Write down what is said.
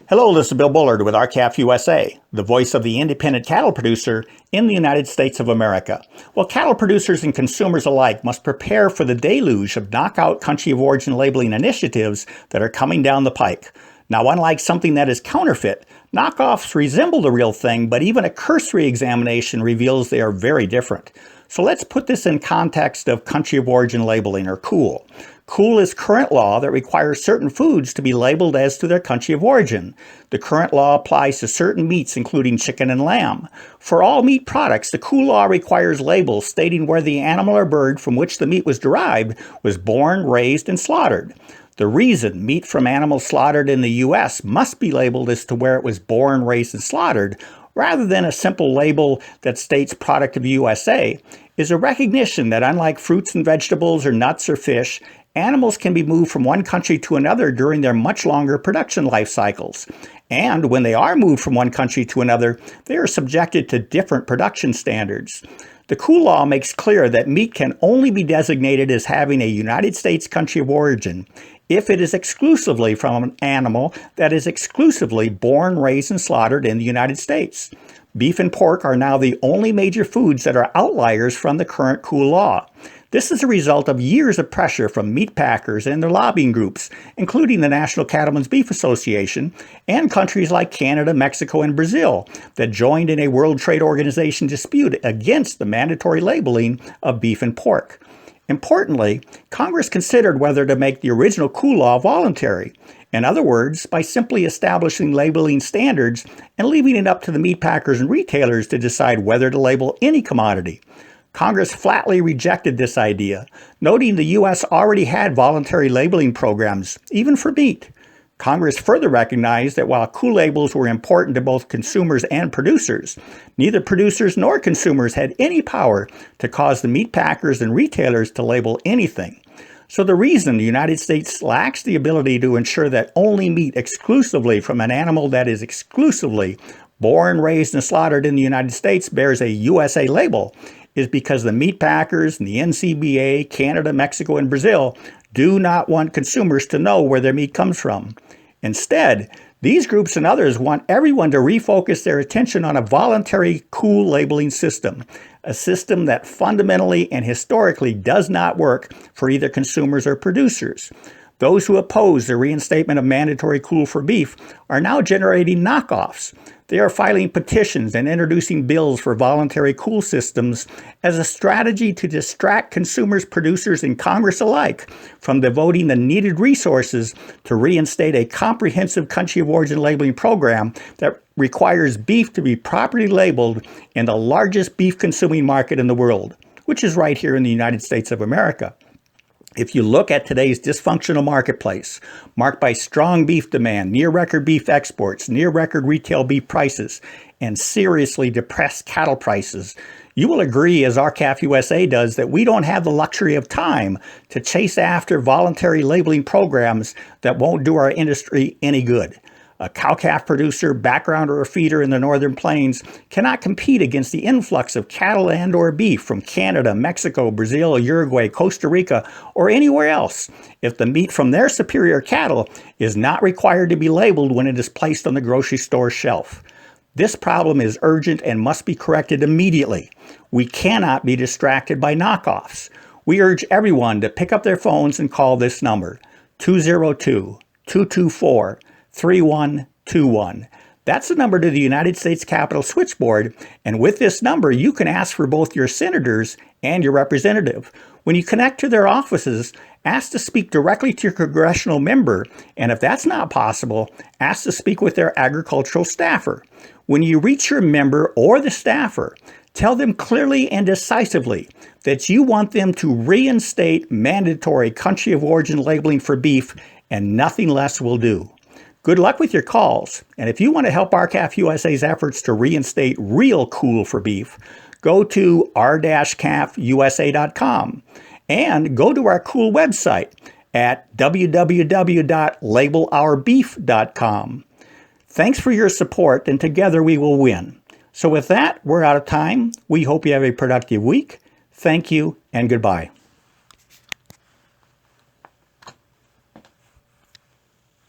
Hello, this is Bill Bullard with R-CALF USA, the voice of the independent cattle producer in the United States of America. Well, cattle producers and consumers alike must prepare for the deluge of knockout country of origin labeling initiatives that are coming down the pike. Now, unlike something that is counterfeit, knockoffs resemble the real thing, but even a cursory examination reveals they are very different. So let's put this in context of country of origin labeling, or COOL. COOL is current law that requires certain foods to be labeled as to their country of origin. The current law applies to certain meats, including chicken and lamb. For all meat products, the COOL law requires labels stating where the animal or bird from which the meat was derived was born, raised, and slaughtered. The reason meat from animals slaughtered in the U.S. must be labeled as to where it was born, raised, and slaughtered, rather than a simple label that states product of USA, is a recognition that unlike fruits and vegetables or nuts or fish, animals can be moved from one country to another during their much longer production life cycles. And when they are moved from one country to another, they are subjected to different production standards. The COOL law makes clear that meat can only be designated as having a United States country of origin if it is exclusively from an animal that is exclusively born, raised, and slaughtered in the United States. Beef and pork are now the only major foods that are outliers from the current COOL law. This is a result of years of pressure from meat packers and their lobbying groups, including the National Cattlemen's Beef Association and countries like Canada, Mexico, and Brazil that joined in a World Trade Organization dispute against the mandatory labeling of beef and pork. Importantly, Congress considered whether to make the original COOL law voluntary. In other words, by simply establishing labeling standards and leaving it up to the meat packers and retailers to decide whether to label any commodity. Congress flatly rejected this idea, noting the U.S. already had voluntary labeling programs, even for meat. Congress further recognized that while COOL labels were important to both consumers and producers, neither producers nor consumers had any power to cause the meat packers and retailers to label anything. So the reason the United States lacks the ability to ensure that only meat exclusively from an animal that is exclusively born, raised, and slaughtered in the United States bears a USA label is because the meat packers and the NCBA, Canada, Mexico, and Brazil do not want consumers to know where their meat comes from. Instead, these groups and others want everyone to refocus their attention on a voluntary COOL labeling system, a system that fundamentally and historically does not work for either consumers or producers. Those who oppose the reinstatement of mandatory COOL for beef are now generating knockoffs. They are filing petitions and introducing bills for voluntary COOL systems as a strategy to distract consumers, producers, and Congress alike from devoting the needed resources to reinstate a comprehensive country of origin labeling program that requires beef to be properly labeled in the largest beef-consuming market in the world, which is right here in the United States of America. If you look at today's dysfunctional marketplace, marked by strong beef demand, near-record beef exports, near-record retail beef prices, and seriously depressed cattle prices, you will agree, as R-CALF USA does, that we don't have the luxury of time to chase after voluntary labeling programs that won't do our industry any good. A cow-calf producer, backgrounder, or feeder in the Northern Plains cannot compete against the influx of cattle and or beef from Canada, Mexico, Brazil, Uruguay, Costa Rica, or anywhere else if the meat from their superior cattle is not required to be labeled when it is placed on the grocery store shelf. This problem is urgent and must be corrected immediately. We cannot be distracted by knockoffs. We urge everyone to pick up their phones and call this number, 202-224-3121. That's the number to the United States Capitol switchboard, and with this number, you can ask for both your senators and your representative. When you connect to their offices, ask to speak directly to your congressional member, and if that's not possible, ask to speak with their agricultural staffer. When you reach your member or the staffer, tell them clearly and decisively that you want them to reinstate mandatory country of origin labeling for beef, and nothing less will do. Good luck with your calls, and if you want to help R-CALF USA's efforts to reinstate real COOL for beef, go to r-calfusa.com and go to our COOL website at www.labelOurBeef.com. Thanks for your support, and together we will win. So with that, we're out of time. We hope you have a productive week. Thank you, and goodbye.